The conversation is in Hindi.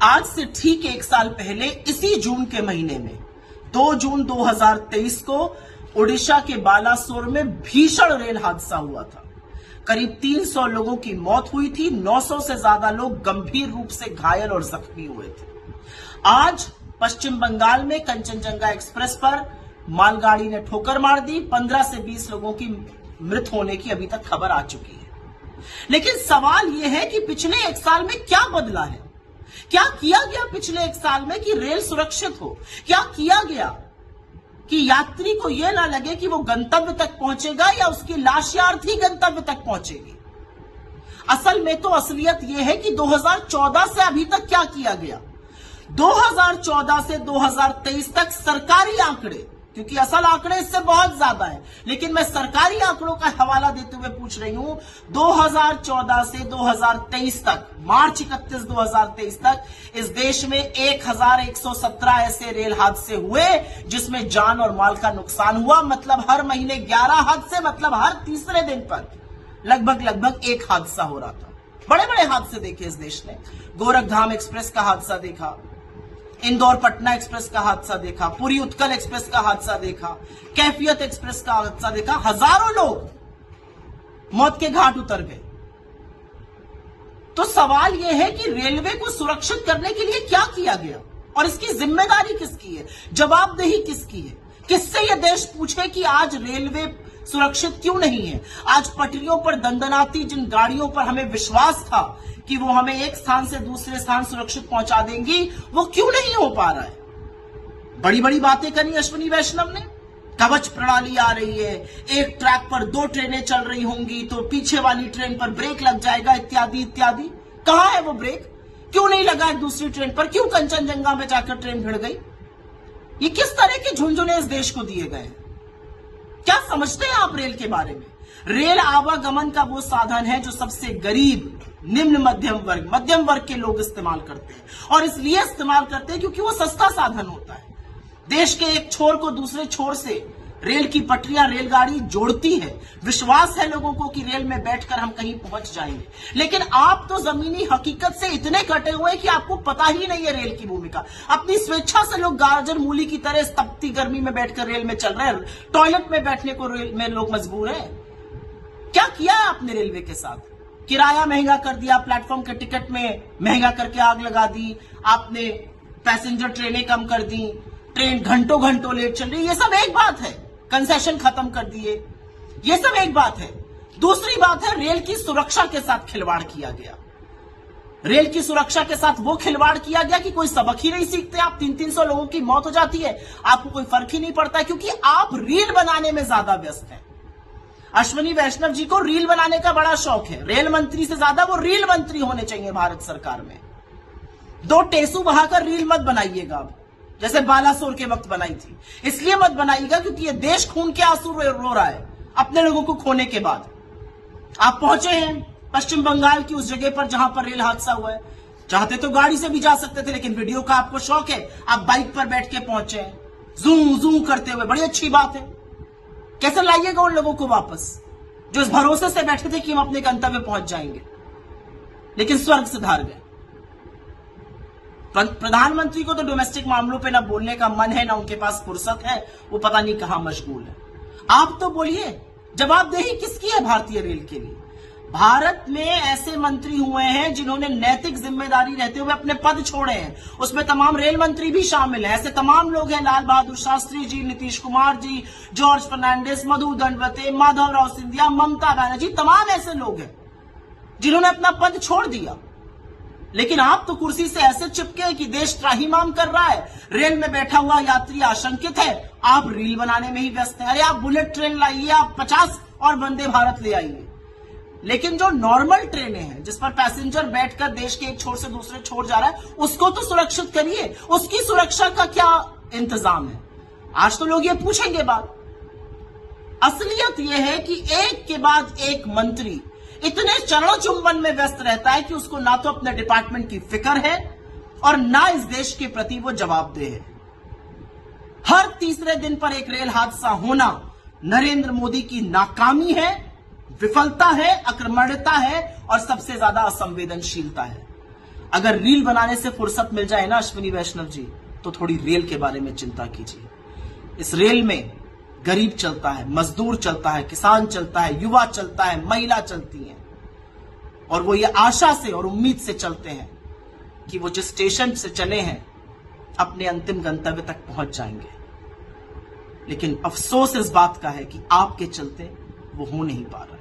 आज से ठीक एक साल पहले इसी जून के महीने में 2 जून 2023 को ओडिशा के बालासोर में भीषण रेल हादसा हुआ था। करीब 300 लोगों की मौत हुई थी, 900 से ज्यादा लोग गंभीर रूप से घायल और जख्मी हुए थे। आज पश्चिम बंगाल में कंचनजंगा एक्सप्रेस पर मालगाड़ी ने ठोकर मार दी। 15 से 20 लोगों की मृत होने की अभी तक खबर आ चुकी है। लेकिन सवाल यह है कि पिछले एक साल में क्या बदला है, क्या किया गया पिछले एक साल में कि रेल सुरक्षित हो, क्या किया गया कि यात्री को यह ना लगे कि वो गंतव्य तक पहुंचेगा या उसकी लाश या अर्थी गंतव्य तक पहुंचेगी। असल में तो असलियत यह है कि 2014 से अभी तक क्या किया गया। 2014 से 2023 तक सरकारी आंकड़े, क्योंकि असल आंकड़े इससे बहुत ज्यादा है, लेकिन मैं सरकारी आंकड़ों का हवाला देते हुए पूछ रही हूं। 2014 से 2023 तक, मार्च 31 2023 तक इस देश में 1117 ऐसे रेल हादसे हुए जिसमें जान और माल का नुकसान हुआ। मतलब हर महीने 11 हादसे, मतलब हर तीसरे दिन पर लगभग एक हादसा हो रहा था। बड़े बड़े हादसे देखे इस देश ने। गोरखधाम एक्सप्रेस का हादसा देखा, इंदौर पटना एक्सप्रेस का हादसा देखा, पुरी उत्कल एक्सप्रेस का हादसा देखा, कैफियत एक्सप्रेस का हादसा देखा। हजारों लोग मौत के घाट उतर गए। तो सवाल यह है कि रेलवे को सुरक्षित करने के लिए क्या किया गया और इसकी जिम्मेदारी किसकी है, जवाबदेही किसकी है। किससे यह देश पूछे कि आज रेलवे सुरक्षित क्यों नहीं है। आज पटरियों पर दंदनाती जिन गाड़ियों पर हमें विश्वास था कि वो हमें एक स्थान से दूसरे स्थान सुरक्षित पहुंचा देंगी, वो क्यों नहीं हो पा रहा है। बड़ी बड़ी बातें करी अश्विनी वैष्णव ने। कवच प्रणाली आ रही है, एक ट्रैक पर 2 ट्रेनें चल रही होंगी तो पीछे वाली ट्रेन पर ब्रेक लग जाएगा, इत्यादि इत्यादि। कहां है वो ब्रेक, क्यों नहीं लगा एक दूसरी ट्रेन पर, क्यों कंचनजंगा में जाकर ट्रेन भिड़ गई। ये किस तरह के झुंझुने इस देश को दिए गए। क्या समझते हैं आप रेल के बारे में। रेल आवागमन का वो साधन है जो सबसे गरीब, निम्न मध्यम वर्ग के लोग इस्तेमाल करते हैं, और इसलिए इस्तेमाल करते हैं क्योंकि वो सस्ता साधन होता है। देश के एक छोर को दूसरे छोर से रेल की पटरियां रेलगाड़ी जोड़ती है। विश्वास है लोगों को कि रेल में बैठकर हम कहीं पहुंच जाएंगे, लेकिन आप तो जमीनी हकीकत से इतने कटे हुए कि आपको पता ही नहीं है रेल की भूमिका। अपनी स्वेच्छा से लोग गाजर मूली की तरह तपती गर्मी में बैठकर रेल में चल रहे हैं। टॉयलेट में बैठने को रेल में लोग मजबूर हैं। क्या किया है आपने रेलवे के साथ। किराया महंगा कर दिया, प्लेटफॉर्म के टिकट में महंगा करके आग लगा दी, आपने पैसेंजर ट्रेनें कम कर दी, ट्रेन घंटों घंटों लेट चल रही। ये सब एक बात है, कंसेशन खत्म कर दिए, ये सब एक बात है। दूसरी बात है रेल की सुरक्षा के साथ खिलवाड़ किया गया। रेल की सुरक्षा के साथ वो खिलवाड़ किया गया कि कोई सबक ही नहीं सीखते आप। 300 लोगों की मौत हो जाती है, आपको कोई फर्क ही नहीं पड़ता, क्योंकि आप रील बनाने में ज्यादा व्यस्त हैं। अश्विनी वैष्णव जी को रील बनाने का बड़ा शौक है। रेल मंत्री से ज्यादा वो रील मंत्री होने चाहिए भारत सरकार में। 2 टेसू बहाकर रील मत बनाइएगा अब, जैसे बालासोर के वक्त बनाई थी। इसलिए मत बनाइएगा क्योंकि ये देश खून के आंसू रो रहा है अपने लोगों को खोने के बाद। आप पहुंचे हैं पश्चिम बंगाल की उस जगह पर जहां पर रेल हादसा हुआ है। चाहते तो गाड़ी से भी जा सकते थे, लेकिन वीडियो का आपको शौक है, आप बाइक पर बैठ के पहुंचे हैं जूम जूम करते हुए। बड़ी अच्छी बात है। कैसे लाइएगा उन लोगों को वापस जो इस भरोसे से बैठे थे कि हम अपने गंतव्य पहुंच जाएंगे, लेकिन स्वर्ग से धार गए। प्रधानमंत्री को तो डोमेस्टिक मामलों पे ना बोलने का मन है, ना उनके पास फुर्सत है, वो पता नहीं कहां मशगूल है। आप तो बोलिए, जवाबदेही किसकी है भारतीय रेल के लिए। भारत में ऐसे मंत्री हुए हैं जिन्होंने नैतिक जिम्मेदारी रहते हुए अपने पद छोड़े हैं, उसमें तमाम रेल मंत्री भी शामिल हैं। ऐसे तमाम लोग हैं, लाल बहादुर शास्त्री जी, नीतीश कुमार जी, जॉर्ज फर्नांडिस, मधु दंडवते, माधवराव सिंधिया, ममता बनर्जी, तमाम ऐसे लोग हैं जिन्होंने अपना पद छोड़ दिया। लेकिन आप तो कुर्सी से ऐसे चिपके कि देश त्राहिमाम कर रहा है, रेल में बैठा हुआ यात्री आशंकित है, आप रील बनाने में ही व्यस्त हैं। अरे आप बुलेट ट्रेन लाइए, आप 50 और वंदे भारत ले आइए, लेकिन जो नॉर्मल ट्रेनें हैं जिस पर पैसेंजर बैठकर देश के एक छोर से दूसरे छोर जा रहा है, उसको तो सुरक्षित करिए। उसकी सुरक्षा का क्या इंतजाम है, आज तो लोग ये पूछेंगे बात। असलियत यह है कि एक के बाद एक मंत्री इतने चरण चुंबन में व्यस्त रहता है कि उसको ना तो अपने डिपार्टमेंट की फिक्र है और ना इस देश के प्रति वो जवाबदेह है। हर तीसरे दिन पर एक रेल हादसा होना नरेंद्र मोदी की नाकामी है, विफलता है, अक्रमण्यता है और सबसे ज्यादा असंवेदनशीलता है। अगर रील बनाने से फुर्सत मिल जाए ना अश्विनी वैष्णव जी, तो थोड़ी रेल के बारे में चिंता कीजिए। इस रेल में गरीब चलता है, मजदूर चलता है, किसान चलता है, युवा चलता है, महिला चलती है, और वो ये आशा से और उम्मीद से चलते हैं कि वो जिस स्टेशन से चले हैं अपने अंतिम गंतव्य तक पहुंच जाएंगे। लेकिन अफसोस इस बात का है कि आपके चलते वो हो नहीं पा रहा।